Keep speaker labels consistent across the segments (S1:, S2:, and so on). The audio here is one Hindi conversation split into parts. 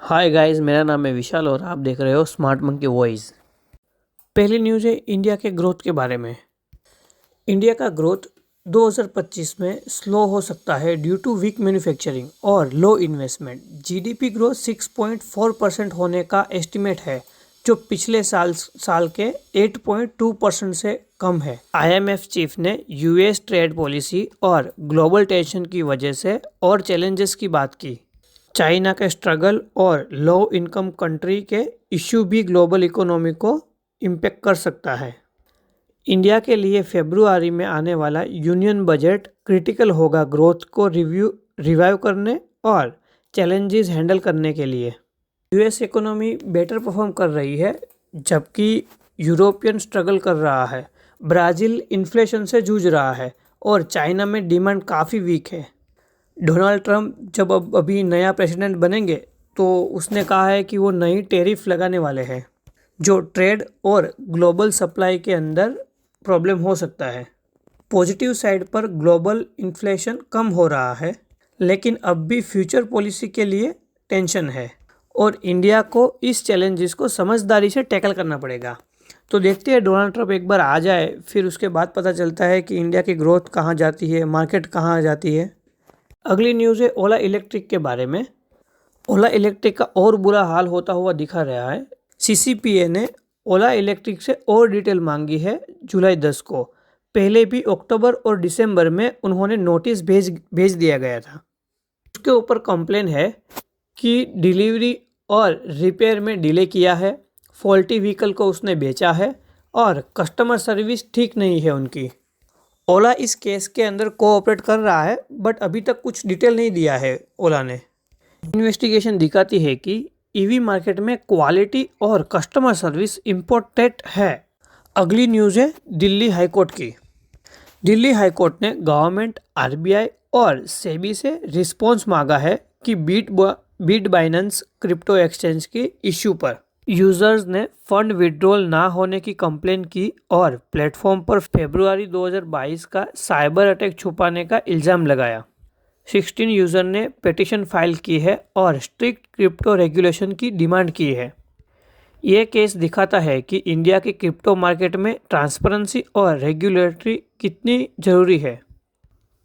S1: हाय गाइस, मेरा नाम है विशाल और आप देख रहे हो स्मार्ट मंकी वॉइस। पहली न्यूज़ है इंडिया के ग्रोथ के बारे में। इंडिया का ग्रोथ 2025 में स्लो हो सकता है ड्यू टू वीक मैन्युफैक्चरिंग और लो इन्वेस्टमेंट। जीडीपी ग्रोथ 6.4% होने का एस्टिमेट है, जो पिछले साल के 8.2% से कम है। आईएमएफ चीफ ने यूएस ट्रेड पॉलिसी और ग्लोबल टेंशन की वजह से और चैलेंजेस की बात की। चाइना के स्ट्रगल और लो इनकम कंट्री के इश्यू भी ग्लोबल इकोनॉमी को इम्पेक्ट कर सकता है। इंडिया के लिए फरवरी में आने वाला यूनियन बजट क्रिटिकल होगा ग्रोथ को रिवाइव करने और चैलेंजेस हैंडल करने के लिए। यूएस इकोनॉमी बेटर परफॉर्म कर रही है, जबकि यूरोपियन स्ट्रगल कर रहा है। ब्राज़ील इन्फ्लेशन से जूझ रहा है और चाइना में डिमांड काफ़ी वीक है। डोनाल्ड ट्रंप जब अभी नया प्रेसिडेंट बनेंगे तो उसने कहा है कि वो नई टैरिफ लगाने वाले हैं, जो ट्रेड और ग्लोबल सप्लाई के अंदर प्रॉब्लम हो सकता है। पॉजिटिव साइड पर ग्लोबल इन्फ्लेशन कम हो रहा है, लेकिन अब भी फ्यूचर पॉलिसी के लिए टेंशन है और इंडिया को इस चैलेंजेस को समझदारी से टैकल करना पड़ेगा। तो देखते हैं, डोनाल्ड ट्रंप एक बार आ जाए, फिर उसके बाद पता चलता है कि इंडिया की ग्रोथ कहाँ जाती है, मार्केट कहाँ जाती है। अगली न्यूज़ है ओला इलेक्ट्रिक के बारे में। ओला इलेक्ट्रिक का और बुरा हाल होता हुआ दिखा रहा है। सीसीपीए ने ओला इलेक्ट्रिक से और डिटेल मांगी है जुलाई 10 को। पहले भी अक्टूबर और दिसंबर में उन्होंने नोटिस भेज दिया गया था। उसके ऊपर कंप्लेन है कि डिलीवरी और रिपेयर में डिले किया है, फॉल्टी व्हीकल को उसने बेचा है और कस्टमर सर्विस ठीक नहीं है उनकी। ओला इस केस के अंदर कोऑपरेट कर रहा है, बट अभी तक कुछ डिटेल नहीं दिया है ओला ने। इन्वेस्टिगेशन दिखाती है कि ईवी मार्केट में क्वालिटी और कस्टमर सर्विस इम्पोर्टेंट है। अगली न्यूज़ है दिल्ली हाईकोर्ट की। दिल्ली हाईकोर्ट ने गवर्नमेंट, आरबीआई और सेबी से रिस्पॉन्स मांगा है कि बिटबाइनेंस क्रिप्टो एक्सचेंज के इश्यू पर यूजर्स ने फंड विड्रॉल ना होने की कंप्लेन की और प्लेटफॉर्म पर फरवरी 2022 का साइबर अटैक छुपाने का इल्ज़ाम लगाया। 16 यूज़र ने पिटीशन फाइल की है और स्ट्रिक्ट क्रिप्टो रेगुलेशन की डिमांड की है। ये केस दिखाता है कि इंडिया की क्रिप्टो मार्केट में ट्रांसपेरेंसी और रेगुलेटरी कितनी ज़रूरी है।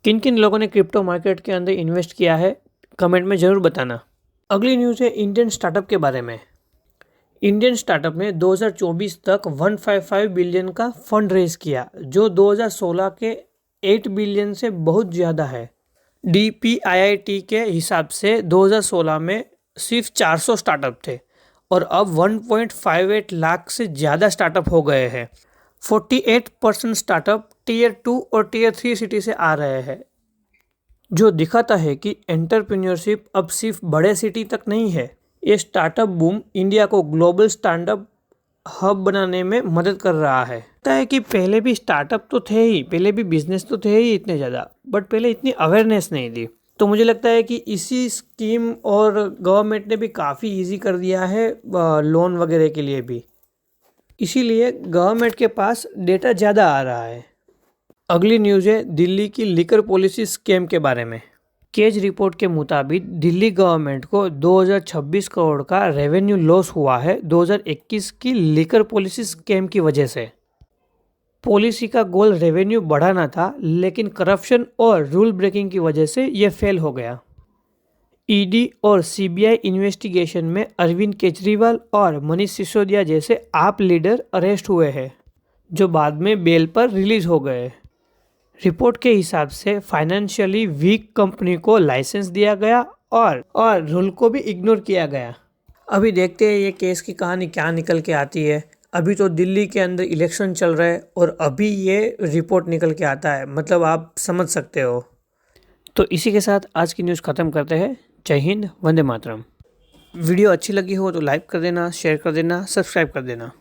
S1: किन किन लोगों ने क्रिप्टो मार्केट के अंदर इन्वेस्ट किया है, कमेंट में ज़रूर बताना। अगली न्यूज़ है इंडियन स्टार्टअप के बारे में। इंडियन स्टार्टअप ने 2024 तक 155 बिलियन का फंड रेज किया, जो 2016 के 8 बिलियन से बहुत ज़्यादा है। DPIIT के हिसाब से 2016 में सिर्फ 400 स्टार्टअप थे और अब 1.58 लाख से ज़्यादा स्टार्टअप हो गए हैं। 48% स्टार्टअप टीयर 2 और टीयर 3 सिटी से आ रहे हैं, जो दिखाता है कि एंटरप्रेन्योरशिप अब सिर्फ बड़े सिटी तक नहीं है। ये स्टार्टअप बूम इंडिया को ग्लोबल स्टार्टअप हब बनाने में मदद कर रहा है। लगता है कि पहले भी स्टार्टअप तो थे ही, पहले भी बिजनेस तो थे ही इतने ज़्यादा, बट पहले इतनी अवेयरनेस नहीं थी। तो मुझे लगता है कि इसी स्कीम और गवर्नमेंट ने भी काफ़ी इजी कर दिया है लोन वगैरह के लिए भी, इसीलिए गवर्नमेंट के पास डेटा ज़्यादा आ रहा है। अगली न्यूज़ है दिल्ली की लिकर पॉलिसी स्कैम के बारे में। केज रिपोर्ट के मुताबिक दिल्ली गवर्नमेंट को 2026 करोड़ का रेवेन्यू लॉस हुआ है 2021 की लिकर पॉलिसी स्कैम की वजह से। पॉलिसी का गोल रेवेन्यू बढ़ाना था, लेकिन करप्शन और रूल ब्रेकिंग की वजह से यह फेल हो गया। ईडी और सीबीआई इन्वेस्टिगेशन में अरविंद केजरीवाल और मनीष सिसोदिया जैसे आप लीडर अरेस्ट हुए हैं, जो बाद में बेल पर रिलीज हो गए। रिपोर्ट के हिसाब से फाइनेंशियली वीक कंपनी को लाइसेंस दिया गया और रूल को भी इग्नोर किया गया। अभी देखते हैं ये केस की कहानी क्या निकल के आती है। अभी तो दिल्ली के अंदर इलेक्शन चल रहा है और अभी ये रिपोर्ट निकल के आता है, मतलब आप समझ सकते हो। तो इसी के साथ आज की न्यूज़ ख़त्म करते हैं। जय हिंद, वंदे मातरम। वीडियो अच्छी लगी हो तो लाइक कर देना, शेयर कर देना, सब्सक्राइब कर देना।